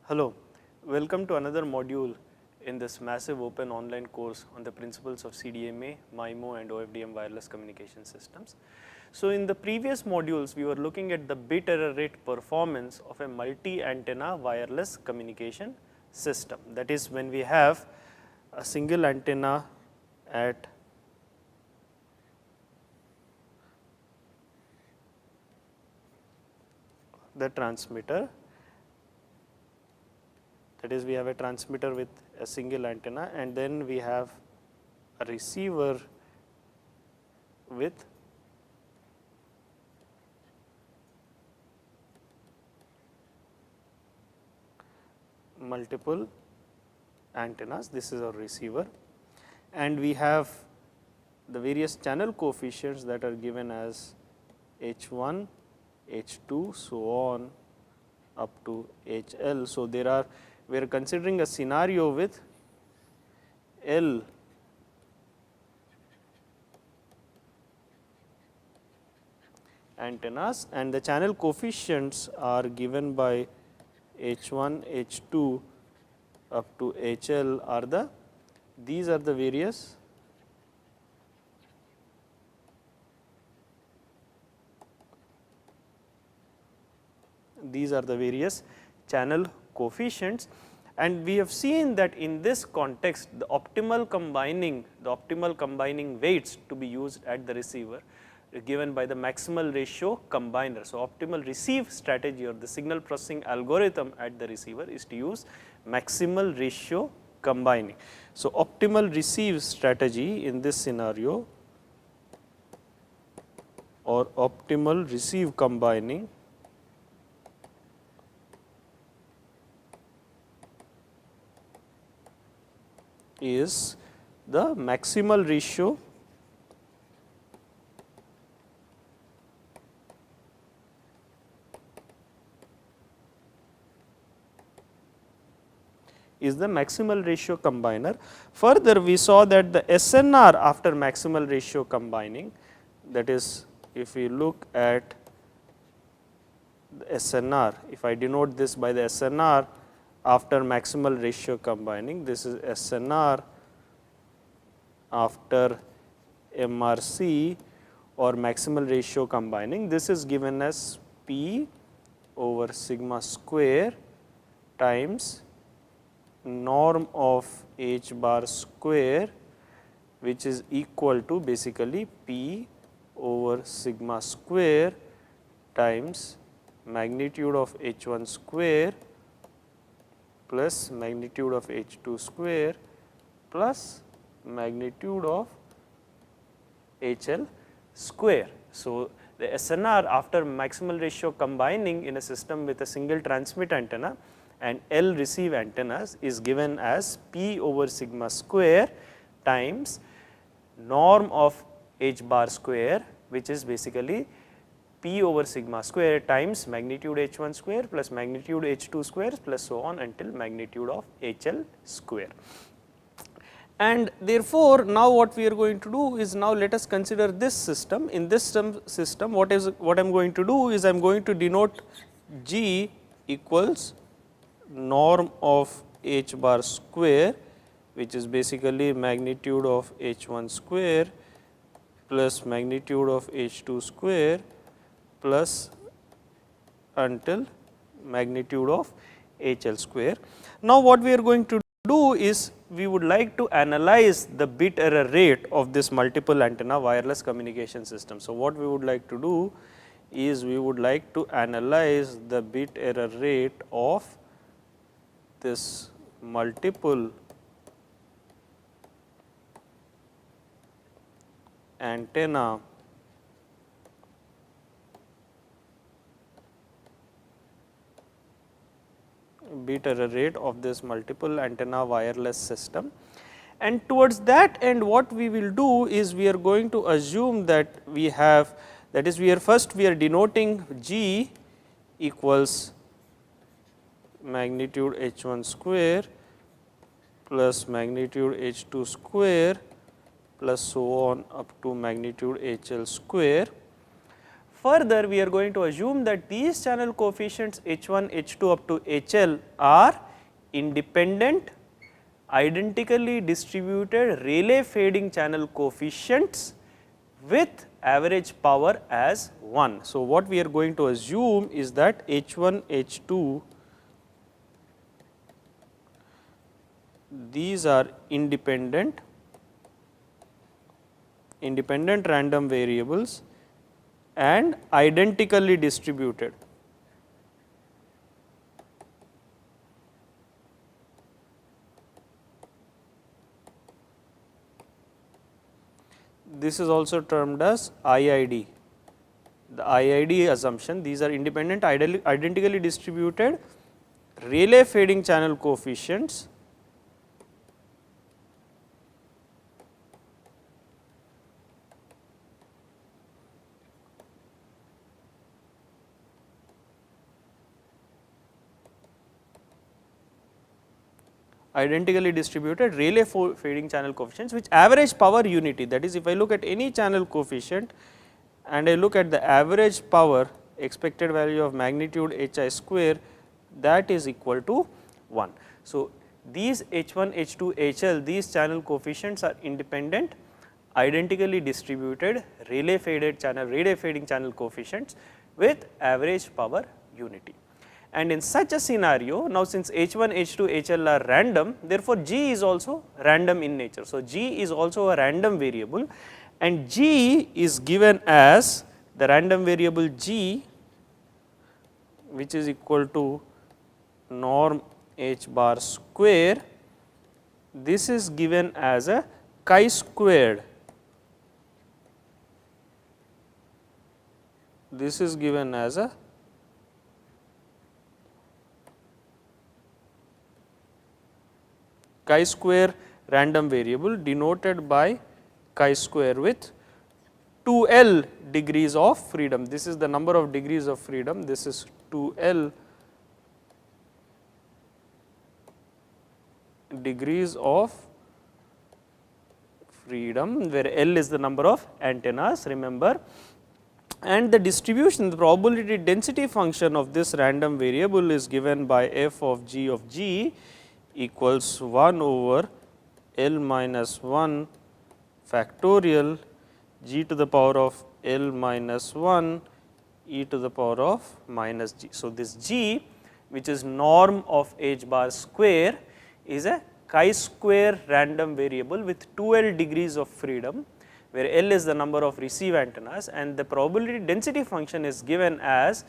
Hello, welcome to another module in this massive open online course on the principles of CDMA, MIMO and OFDM wireless communication systems. So, in the previous modules we were looking at the bit error rate performance of a multi-antenna wireless communication system. That is, when we have a single antenna at the transmitter, that is, we have a transmitter with a single antenna and then we have a receiver with multiple antennas. This is our receiver, and we have the various channel coefficients that are given as H1, H2, so on up to HL. So, there are, we are considering a scenario with L antennas and the channel coefficients are given by H1, H2 up to HL are the, these are the various channel coefficients, and we have seen that in this context the optimal combining weights to be used at the receiver given by the maximal ratio combiner. So, optimal receive strategy or the signal processing algorithm at the receiver is to use maximal ratio combining. So, optimal receive strategy in this scenario or optimal receive combining is the maximal ratio combiner. Further, we saw that the SNR after maximal ratio combining, that is, if we look at the SNR, if I denote this by the SNR after maximal ratio combining, this is SNR after MRC or maximal ratio combining. This is given as P over sigma square times norm of H bar square, which is equal to basically P over sigma square times magnitude of H1 square plus magnitude of H2 square plus magnitude of HL square. So, the SNR after maximal ratio combining in a system with a single transmit antenna and L receive antennas is given as P over sigma square times norm of H bar square, which is basically P over sigma square times magnitude H1 square plus magnitude H2 square plus so on until magnitude of HL square. And therefore, now what we are going to do is, now let us consider this system. In this system, what I am going to do is I am going to denote G equals norm of H bar square, which is basically magnitude of H1 square plus magnitude of H2 square plus until magnitude of HL square. Now, what we are going to do is we would like to analyze the bit error rate of this multiple antenna wireless communication system. So, what we would like to do is we would like to analyze the bit error rate of this multiple antenna bit error rate of this multiple antenna wireless system. And towards that end, what we will do is we are going to assume that we have, that is, we are denoting G equals magnitude H1 square plus magnitude H2 square plus so on up to magnitude HL square. further we are going to assume that these channel coefficients H1, H2 up to HL are independent, identically distributed Rayleigh fading channel coefficients with average power as 1. So, what we are going to assume is that H1, H2 these are independent random variables and identically distributed. This is also termed as IID, the IID assumption. These are independent identically distributed Rayleigh fading channel coefficients identically distributed Rayleigh fading channel coefficients which average power unity. That is, if I look at any channel coefficient and I look at the average power expected value of magnitude Hi square, that is equal to 1. So, these H1, H2, HL, these channel coefficients are independent identically distributed Rayleigh fading channel coefficients with average power unity. And in such a scenario, now since H1, H2, HL are random, therefore, G is also random in nature. So, G is also a random variable and G is given as the random variable G, which is equal to norm H bar square. This is given as a chi squared. This is given as a chi-square random variable denoted by chi-square with 2L degrees of freedom. This is the number of degrees of freedom. This is 2L degrees of freedom, where L is the number of antennas, remember. And the distribution, the probability density function of this random variable is given by f of G equals 1 over L minus 1 factorial G to the power of L minus 1 e to the power of minus G. So, this G, which is norm of H bar square, is a chi-square random variable with 2L degrees of freedom, where L is the number of receive antennas, and the probability density function is given as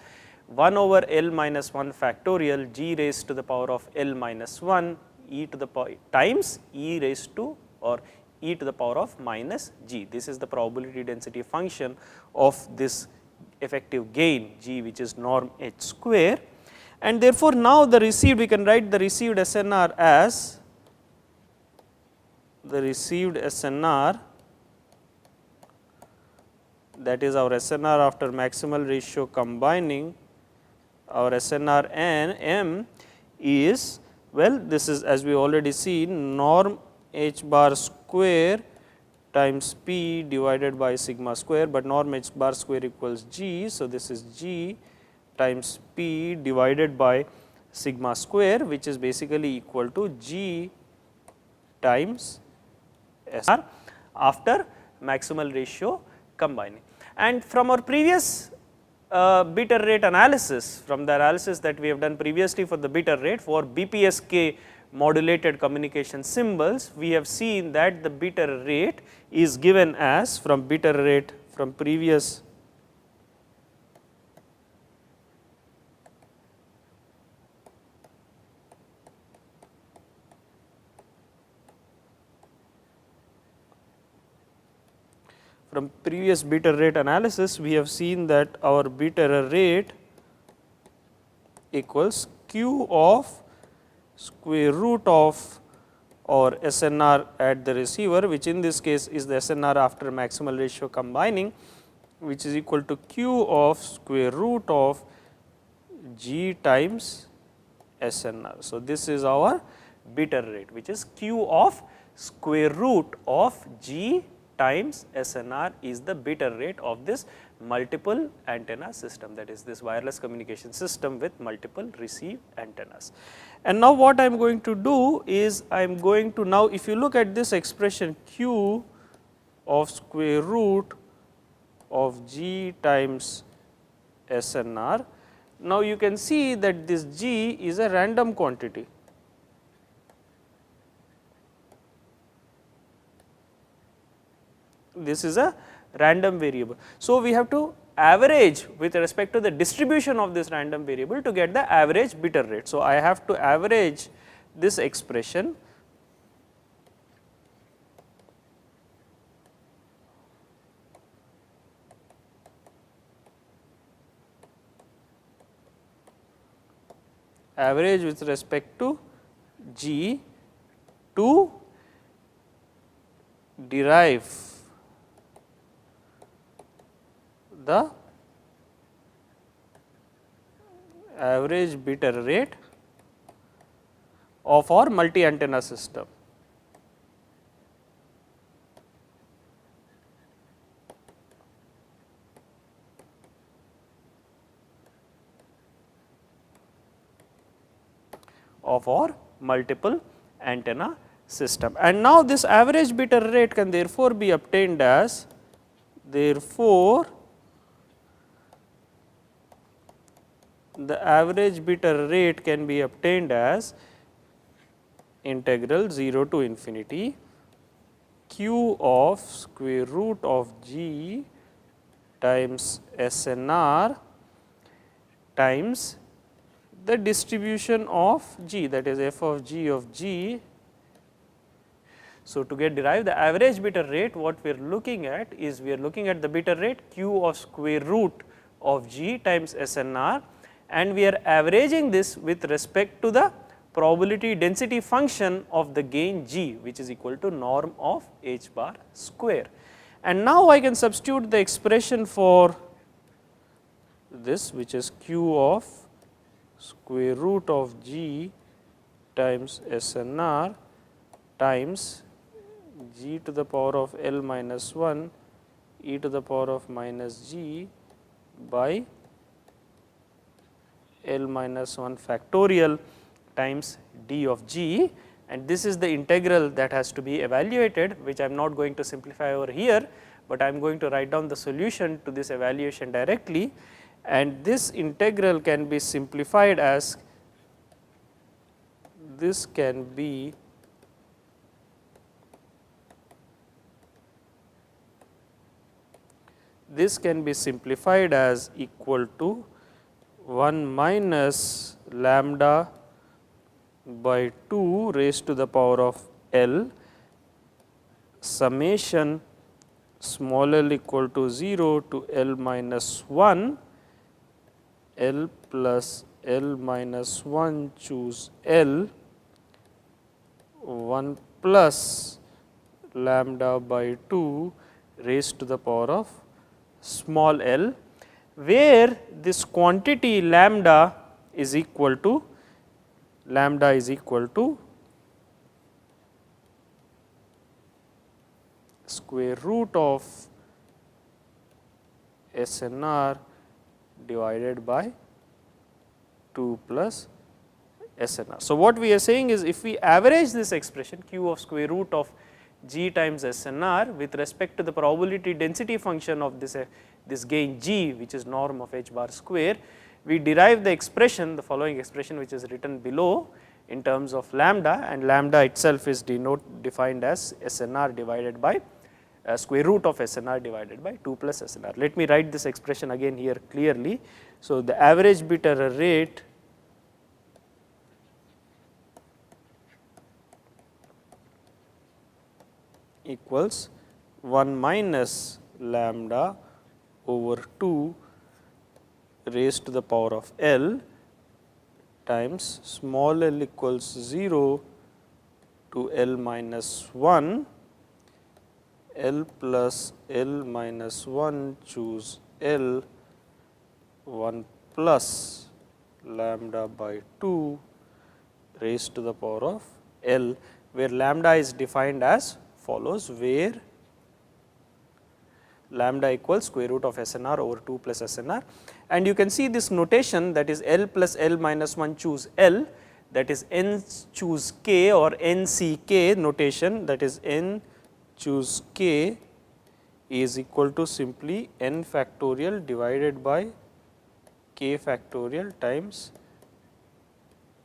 1 over L minus 1 factorial G raised to the power of L minus 1 e to the power times e raised to or e to the power of minus G. This is the probability density function of this effective gain G, which is norm H square. And therefore, now the received, we can write the received SNR as the received SNR, that is our SNR after maximal ratio combining. Our SNR n m is, well, this is, as we already seen, norm H bar square times P divided by sigma square, but norm H bar square equals G. So, this is G times P divided by sigma square, which is basically equal to G times SNR after maximal ratio combining. And from our previous bit error rate analysis, from the analysis that we have done previously for the bit error rate for BPSK modulated communication symbols, we have seen that the bit error rate is given as, from bit error rate from previous bit error rate analysis, we have seen that our bit error rate equals Q of square root of or SNR at the receiver, which in this case is the SNR after maximal ratio combining, which is equal to Q of square root of G times SNR. So, this is our bit error rate, which is Q of square root of G times SNR is the bit error rate of this multiple antenna system, that is this wireless communication system with multiple receive antennas. And now what I am going to do is I am going to now, if you look at this expression q of square root of g times SNR, now you can see that this g is a random quantity. This is a random variable. So, we have to average with respect to the distribution of this random variable to get the average bit error rate. So, I have to average this expression average with respect to g to derive the average bit error rate of our multi antenna system. Of our multiple antenna system. And now this average bit error rate can therefore be obtained as, therefore the average bit error rate can be obtained as integral 0 to infinity q of square root of g times SNR times the distribution of g, that is f of g. So, to get derive the average bit error rate, what we are looking at is we are looking at the bit error rate q of square root of g times SNR, and we are averaging this with respect to the probability density function of the gain g, which is equal to norm of h bar square. And now I can substitute the expression for this, which is q of square root of g times SNR times g to the power of L minus 1 e to the power of minus g by L minus 1 factorial times d of g, and this is the integral that has to be evaluated, which I am not going to simplify over here, but I am going to write down the solution to this evaluation directly. And this integral can be simplified as, this can be simplified as equal to 1 minus lambda by 2 raised to the power of L summation small l equal to 0 to L minus 1 L plus L minus 1 choose L 1 plus lambda by 2 raised to the power of small l, where this quantity lambda is equal to square root of SNR divided by 2 plus SNR. So, what we are saying is, if we average this expression q of square root of g times SNR with respect to the probability density function of this gain g, which is norm of h bar square, we derive the expression, the following expression, which is written below in terms of lambda, and lambda itself is defined as SNR divided by square root of SNR divided by 2 plus SNR. Let me write this expression again here clearly. So, the average bit error rate equals 1 minus lambda over 2 raised to the power of L times small l equals 0 to L minus 1 L plus L minus 1 choose L 1 plus lambda by 2 raised to the power of L, where lambda is defined as follows, where lambda equals square root of SNR over 2 plus SNR. And you can see this notation, that is L plus L minus 1 choose L, that is N choose K or NCK notation, that is N choose K is equal to simply N factorial divided by K factorial times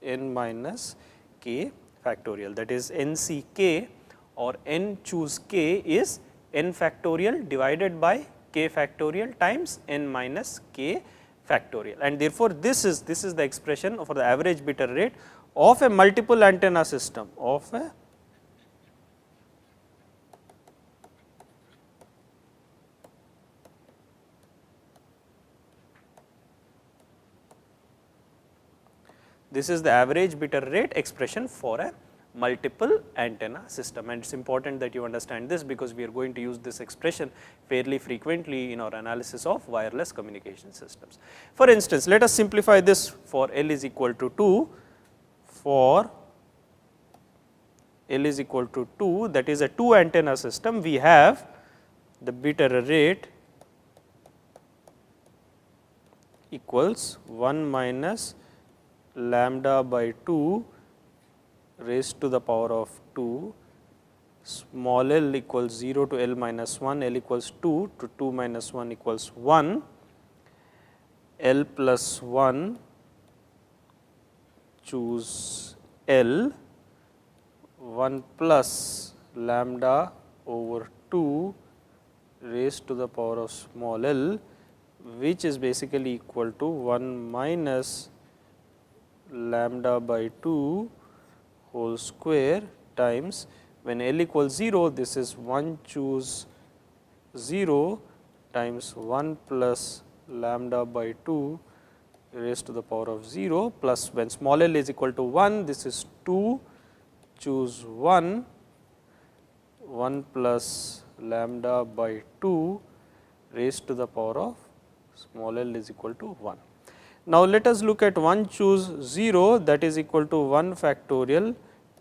N minus K factorial, that is NCK or N choose K is N factorial divided by K factorial times N minus K factorial. And therefore, this is the expression for the average bit error rate of a multiple antenna system, of a this is the average bit error rate expression for a multiple antenna system. And it is important that you understand this, because we are going to use this expression fairly frequently in our analysis of wireless communication systems. For instance, let us simplify this for L is equal to 2, for L is equal to 2, that is a 2 antenna system. We have the bit error rate equals 1 minus lambda by 2 raised to the power of 2, small l equals 0 to L minus 1, L equals 2 to 2 minus 1 equals 1, L plus 1 choose L, 1 plus lambda over 2 raised to the power of small l, which is basically equal to 1 minus lambda by 2 whole square times, when L equals 0, this is 1 choose 0 times 1 plus lambda by 2 raised to the power of 0, plus when small l is equal to 1, this is 2 choose 1, 1 plus lambda by 2 raised to the power of small l is equal to 1. Now, let us look at 1 choose 0, that is equal to 1 factorial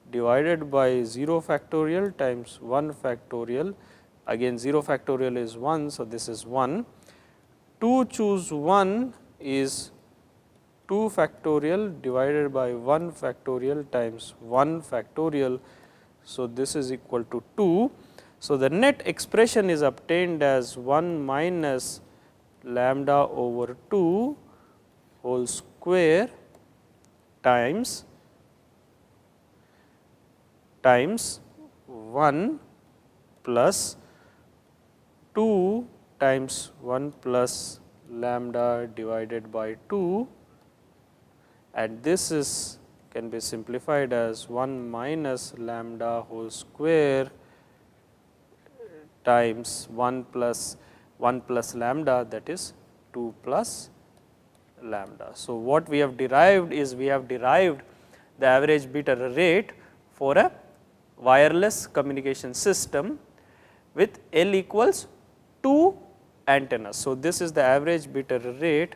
divided by 0 factorial times 1 factorial, again 0 factorial is 1. So, this is 1. 2 choose 1 is 2 factorial divided by 1 factorial times 1 factorial. So, this is equal to 2. So, the net expression is obtained as 1 minus lambda over 2 whole square times 1 plus 2 times 1 plus lambda divided by 2, and this is can be simplified as 1 minus lambda whole square times 1 plus lambda, that is 2 plus lambda. So, what we have derived is, we have derived the average bit error rate for a wireless communication system with L equals 2 antennas. So, this is the average bit error rate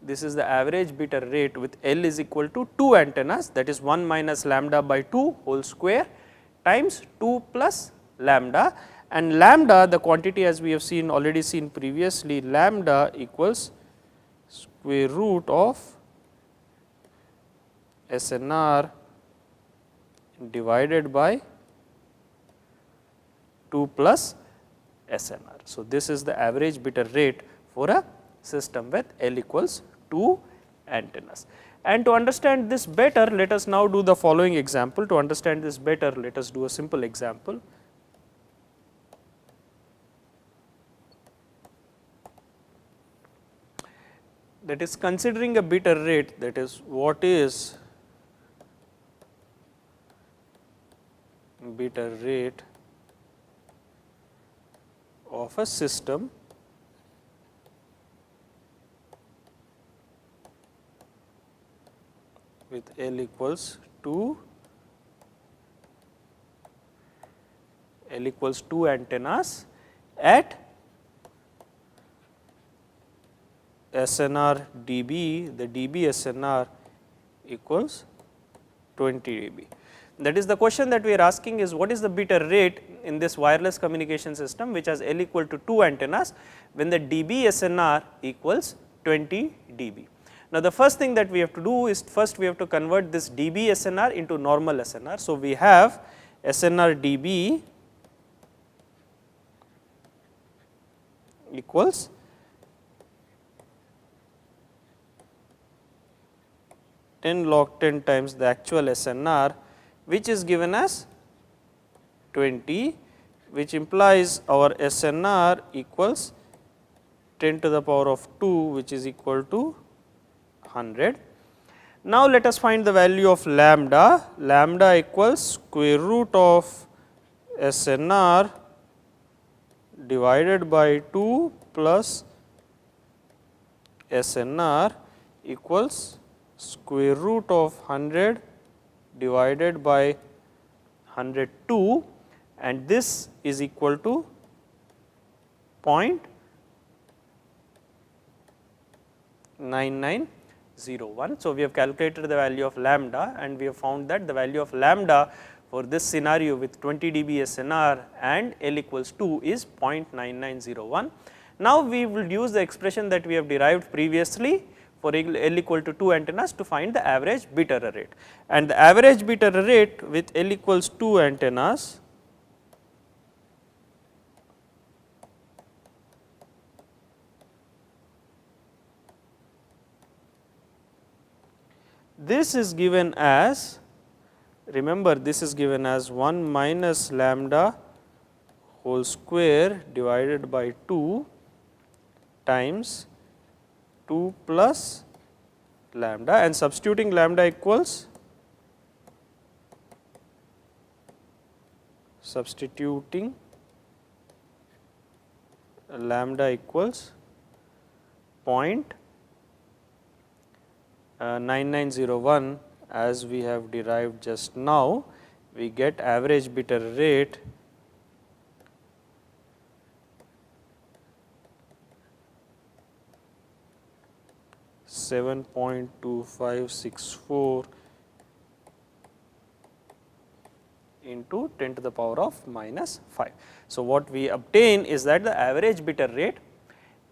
this is the average bit error rate with L is equal to 2 antennas, that is 1 minus lambda by 2 whole square times 2 plus lambda, and lambda, the quantity as we have seen already seen previously, lambda equals square root of SNR divided by 2 plus SNR. So, this is the average bit error rate for a system with L equals 2 antennas. And to understand this better, let us now do the following example. To understand this better, let us do a simple example. That is considering a bit error rate, that is what is bit error rate of a system with L equals 2 antennas at SNR dB, the dB SNR equals 20 dB. That is the question that we are asking is what is the bit error rate in this wireless communication system which has L equal to 2 antennas when the dB SNR equals 20 dB. Now, the first thing that we have to do is first we have to convert this dB SNR into normal SNR. So, we have SNR dB equals ten log 10 times the actual SNR, which is given as 20, which implies our SNR equals 10 to the power of 2, which is equal to 100. Now, let us find the value of lambda. Lambda equals square root of SNR divided by 2 plus SNR equals square root of 100 divided by 102, and this is equal to 0.9901. So, we have calculated the value of lambda and we have found that the value of lambda for this scenario with 20 dB SNR and L equals 2 is 0.9901. Now, we will use the expression that we have derived previously for L equal to 2 antennas to find the average bit error rate, and the average bit error rate with L equals 2 antennas this is given as, remember this is given as 1 minus lambda whole square divided by 2 times 2 plus lambda, and substituting lambda equals lambda equals 0.9901 as we have derived just now, we get average bit error rate (7.2564) into 10 to the power of minus 5. So, what we obtain is that the average bit error rate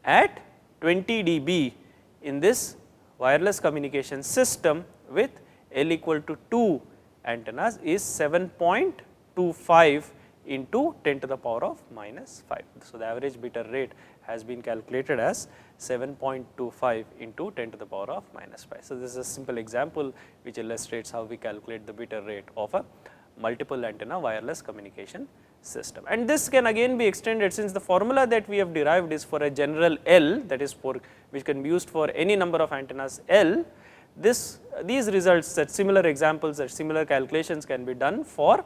at 20 dB in this wireless communication system with L equal to 2 antennas is 7.25 into 10 to the power of minus 5. So, the average bit error rate has been calculated as 7.25 into 10 to the power of minus 5. So, this is a simple example which illustrates how we calculate the bit error rate of a multiple antenna wireless communication system. And this can again be extended, since the formula that we have derived is for a general L, that is for which can be used for any number of antennas L. These results, that similar examples, that similar calculations can be done for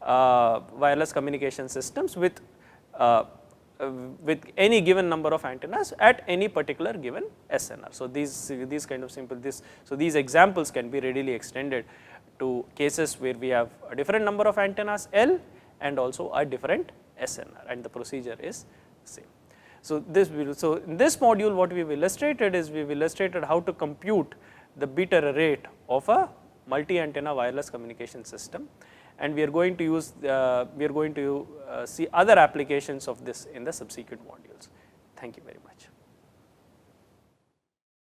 wireless communication systems with any given number of antennas at any particular given SNR. So, these kind of simple so these examples can be readily extended to cases where we have a different number of antennas L and also a different SNR, and the procedure is same. So, in this module what we have illustrated is we have illustrated how to compute the bit error rate of a multi-antenna wireless communication system, and we are going to use see other applications of this in the subsequent modules. Thank you very much.